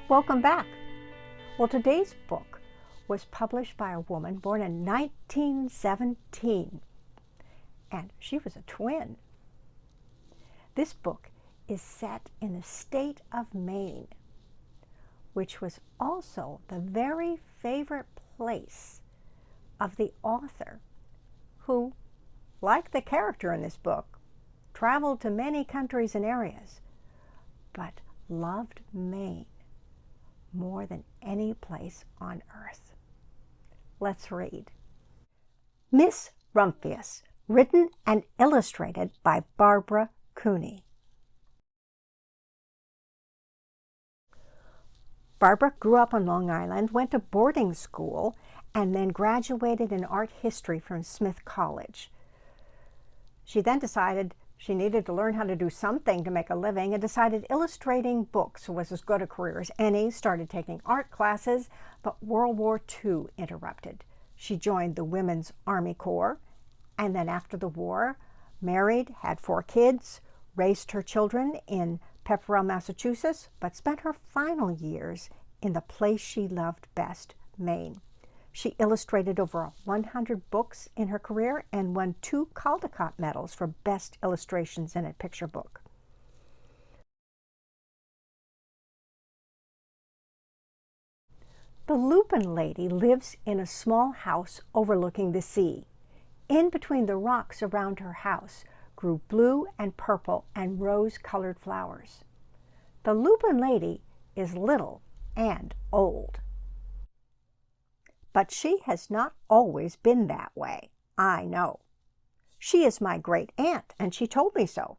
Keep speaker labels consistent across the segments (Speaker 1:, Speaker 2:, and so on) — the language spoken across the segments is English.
Speaker 1: Welcome back. Well, today's book was published by a woman born in 1917, and she was a twin. This book is set in the state of Maine, which was also the very favorite place of the author, who, like the character in this book, traveled to many countries and areas, but loved Maine more than any place on earth. Let's read. Miss Rumphius, written and illustrated by Barbara Cooney. Barbara grew up on Long Island, went to boarding school, and then graduated in art history from Smith College. She then decided she needed to learn how to do something to make a living and decided illustrating books was as good a career as any, started taking art classes, but World War II interrupted. She joined the Women's Army Corps, and then after the war, married, had 4 kids, raised her children in Pepperell, Massachusetts, but spent her final years in the place she loved best, Maine. She illustrated over 100 books in her career and won 2 Caldecott medals for best illustrations in a picture book. The Lupin Lady lives in a small house overlooking the sea. In between the rocks around her house grew blue and purple and rose-colored flowers. The Lupin Lady is little and old. But she has not always been that way, I know. She is my great aunt, and she told me so.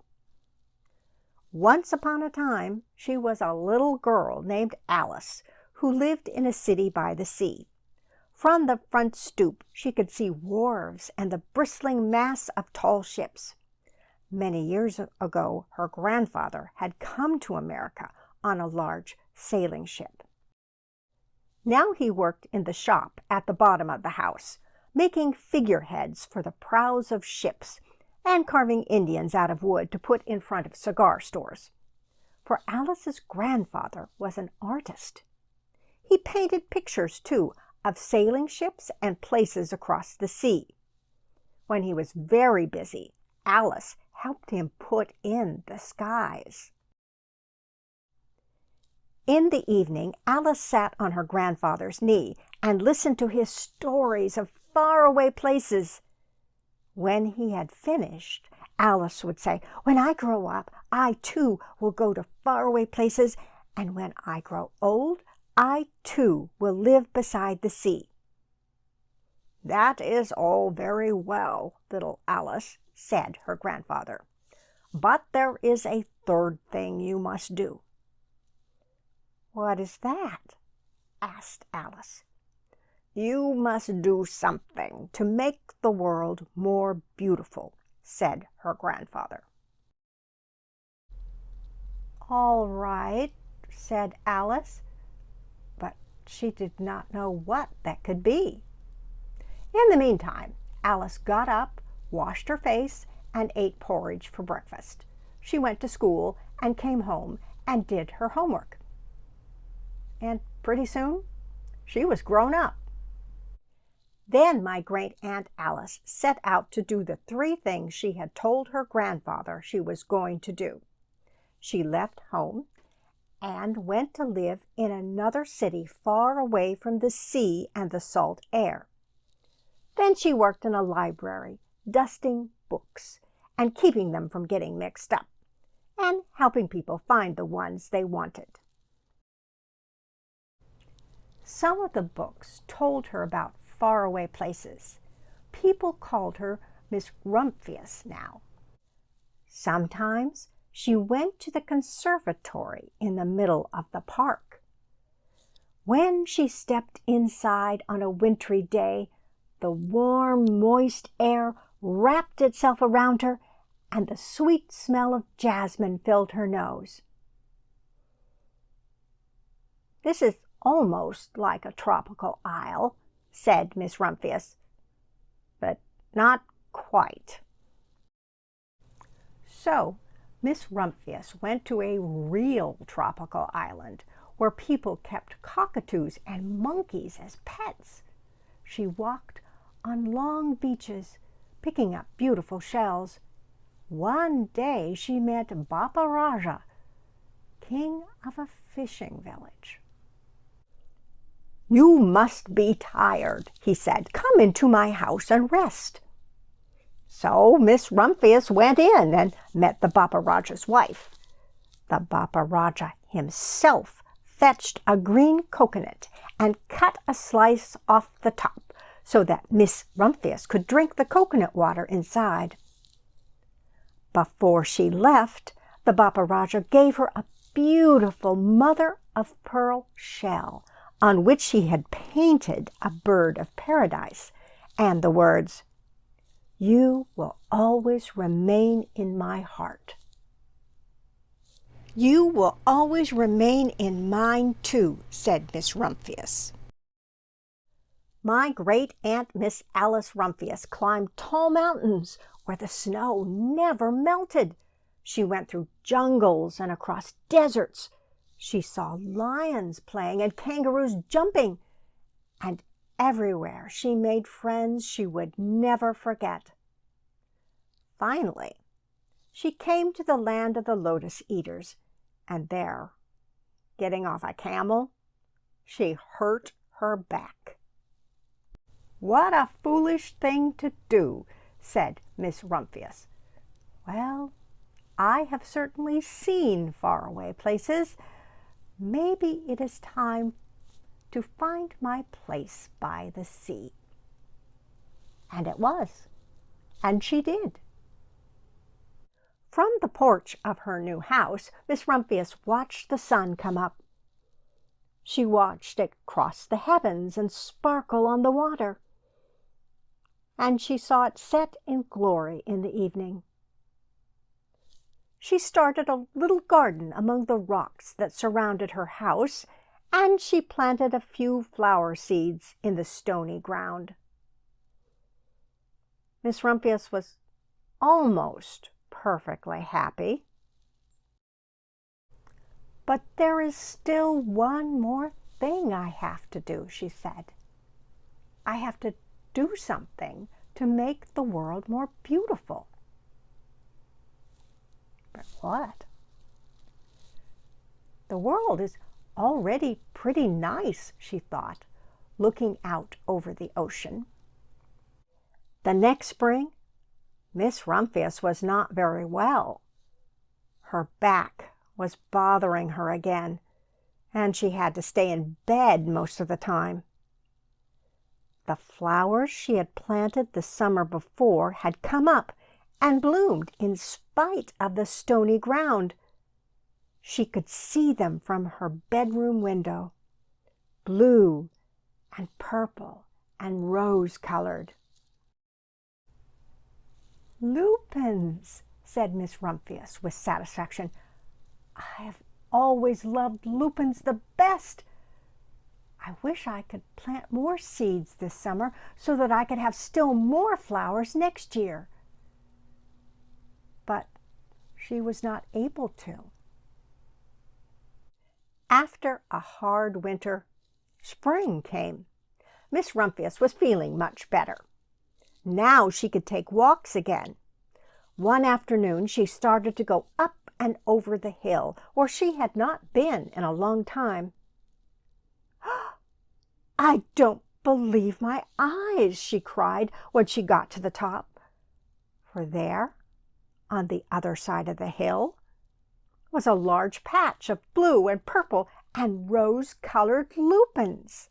Speaker 1: Once upon a time, she was a little girl named Alice who lived in a city by the sea. From the front stoop, she could see wharves and the bristling mass of tall ships. Many years ago, her grandfather had come to America on a large sailing ship. Now he worked in the shop at the bottom of the house, making figureheads for the prows of ships and carving Indians out of wood to put in front of cigar stores. For Alice's grandfather was an artist. He painted pictures, too, of sailing ships and places across the sea. When he was very busy, Alice helped him put in the skies. In the evening, Alice sat on her grandfather's knee and listened to his stories of faraway places. When he had finished, Alice would say, "When I grow up, I too will go to faraway places, and when I grow old, I too will live beside the sea." "That is all very well, little Alice," said her grandfather, "but there is a third thing you must do." "What is that?" asked Alice. "You must do something to make the world more beautiful," said her grandfather. "All right," said Alice, but she did not know what that could be. In the meantime, Alice got up, washed her face, and ate porridge for breakfast. She went to school and came home and did her homework. And pretty soon, she was grown up. Then my great-aunt Alice set out to do the 3 things she had told her grandfather she was going to do. She left home and went to live in another city far away from the sea and the salt air. Then she worked in a library, dusting books and keeping them from getting mixed up, and helping people find the ones they wanted. Some of the books told her about faraway places. People called her Miss Rumphius now. Sometimes she went to the conservatory in the middle of the park. When she stepped inside on a wintry day, the warm, moist air wrapped itself around her, and the sweet smell of jasmine filled her nose. "This is almost like a tropical isle," said Miss Rumphius, "but not quite." So Miss Rumphius went to a real tropical island where people kept cockatoos and monkeys as pets. She walked on long beaches, picking up beautiful shells. One day she met Bapa Raja, king of a fishing village. "You must be tired," he said. "Come into my house and rest." So Miss Rumphius went in and met the Bapa Raja's wife. The Bapa Raja himself fetched a green coconut and cut a slice off the top so that Miss Rumphius could drink the coconut water inside. Before she left, the Bapa Raja gave her a beautiful mother-of-pearl shell on which he had painted a bird of paradise and the words, "You will always remain in my heart." "You will always remain in mine too," said Miss Rumphius. My great-aunt Miss Alice Rumphius climbed tall mountains where the snow never melted. She went through jungles and across deserts. She saw lions playing and kangaroos jumping, and everywhere she made friends she would never forget. Finally, she came to the land of the lotus eaters, and there, getting off a camel, she hurt her back. "What a foolish thing to do," said Miss Rumphius. "Well, I have certainly seen faraway places. Maybe it is time to find my place by the sea." And it was, and she did. From the porch of her new house, Miss Rumphius watched the sun come up. She watched it cross the heavens and sparkle on the water. And she saw it set in glory in the evening. She started a little garden among the rocks that surrounded her house, and she planted a few flower seeds in the stony ground. Miss Rumphius was almost perfectly happy. "But there is still one more thing I have to do," she said. "I have to do something to make the world more beautiful." But what? "The world is already pretty nice," she thought, looking out over the ocean. The next spring, Miss Rumphius was not very well. Her back was bothering her again, and she had to stay in bed most of the time. The flowers she had planted the summer before had come up and bloomed in spite of the stony ground. She could see them from her bedroom window, blue and purple and rose-colored. "Lupins," said Miss Rumphius with satisfaction. "I have always loved lupins the best. I wish I could plant more seeds this summer so that I could have still more flowers next year." But she was not able to. After a hard winter, spring came. Miss Rumphius was feeling much better. Now she could take walks again. One afternoon she started to go up and over the hill, where she had not been in a long time. "I don't believe my eyes," she cried when she got to the top. For there, on the other side of the hill, was a large patch of blue and purple and rose-colored lupins.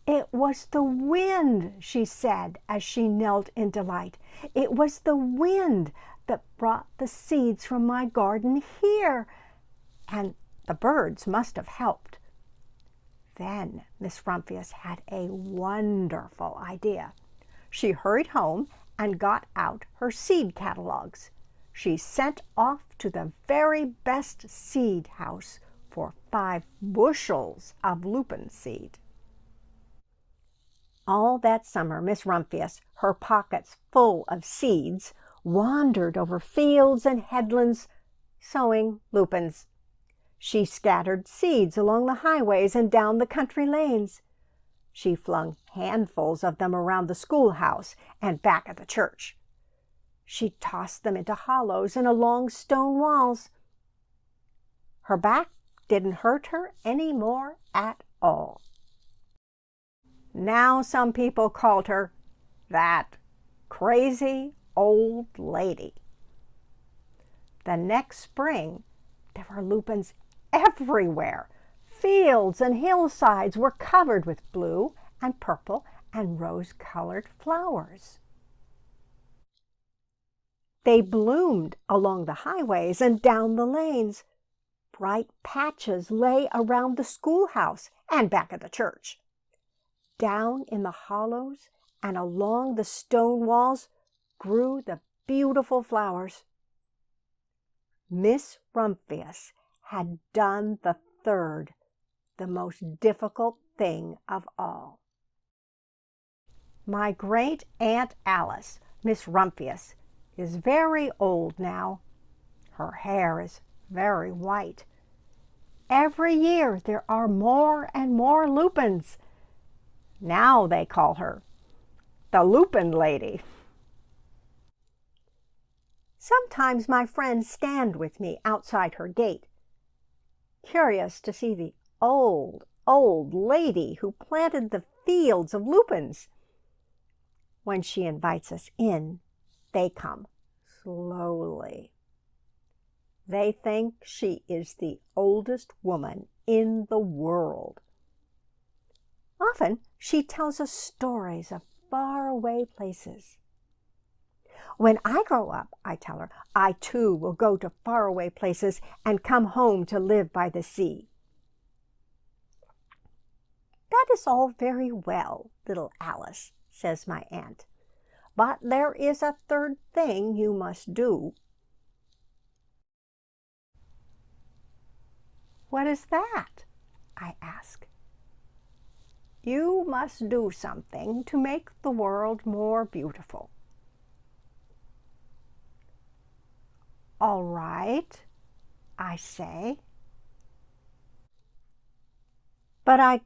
Speaker 1: "It was the wind," she said as she knelt in delight. "It was the wind that brought the seeds from my garden here, and the birds must have helped." Then Miss Rumphius had a wonderful idea. She hurried home and got out her seed catalogs. She sent off to the very best seed house for 5 bushels of lupin seed. All that summer, Miss Rumphius, her pockets full of seeds, wandered over fields and headlands, sowing lupins. She scattered seeds along the highways and down the country lanes. She flung handfuls of them around the schoolhouse and back at the church. She tossed them into hollows and along stone walls. Her back didn't hurt her any more at all. Now some people called her that crazy old lady. The next spring, there were lupins everywhere. Fields and hillsides were covered with blue and purple and rose-colored flowers. They bloomed along the highways and down the lanes. Bright patches lay around the schoolhouse and back at the church. Down in the hollows and along the stone walls grew the beautiful flowers. Miss Rumphius had done the third, the most difficult thing of all. My great Aunt Alice, Miss Rumphius, is very old now. Her hair is very white. Every year there are more and more lupins. Now they call her the Lupin Lady. Sometimes my friends stand with me outside her gate, curious to see the old lady who planted the fields of lupins. When she invites us in, they come slowly. They think she is the oldest woman in the world. Often she tells us stories of faraway places. When I grow up, I tell her, I too will go to faraway places and come home to live by the sea. That is all very well, little Alice, says my aunt. But there is a third thing you must do. What is that? I ask. You must do something to make the world more beautiful. All right, I say. But I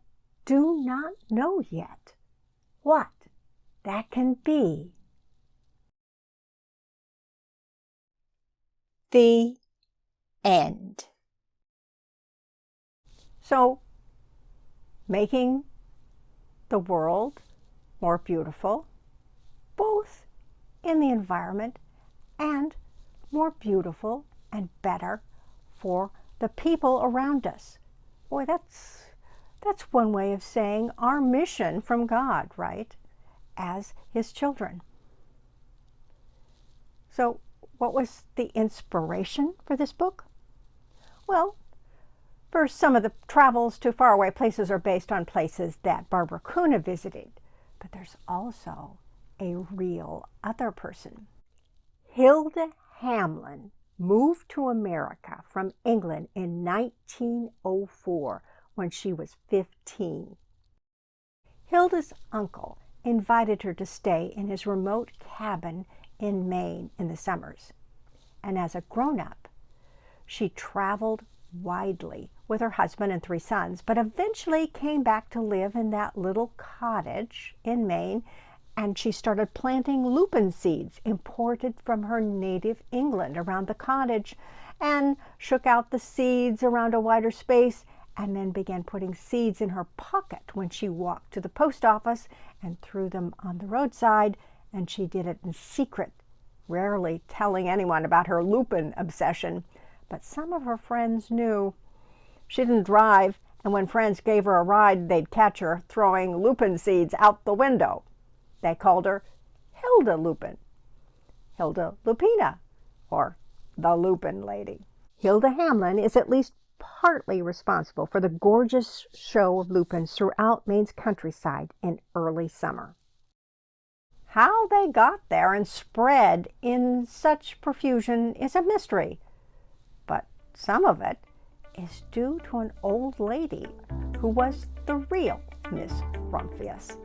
Speaker 1: do not know yet what that can be. The end. So, making the world more beautiful, both in the environment and more beautiful and better for the people around us. Boy, that's one way of saying our mission from God, right? As His children. So, what was the inspiration for this book? Well, first, some of the travels to faraway places are based on places that Barbara Kuna visited, but there's also a real other person. Hilda Hamlin moved to America from England in 1904 when she was 15. Hilda's uncle invited her to stay in his remote cabin in Maine in the summers. And as a grown-up, she traveled widely with her husband and 3 sons, but eventually came back to live in that little cottage in Maine, and she started planting lupin seeds imported from her native England around the cottage, and shook out the seeds around a wider space, and then began putting seeds in her pocket when she walked to the post office and threw them on the roadside, and she did it in secret, rarely telling anyone about her lupin obsession. But some of her friends knew. She didn't drive, and when friends gave her a ride, they'd catch her throwing lupin seeds out the window. They called her Hilda Lupin, Hilda Lupina, or the Lupin Lady. Hilda Hamlin is at least partly responsible for the gorgeous show of lupins throughout Maine's countryside in early summer. How they got there and spread in such profusion is a mystery, but some of it is due to an old lady who was the real Miss Rumphius.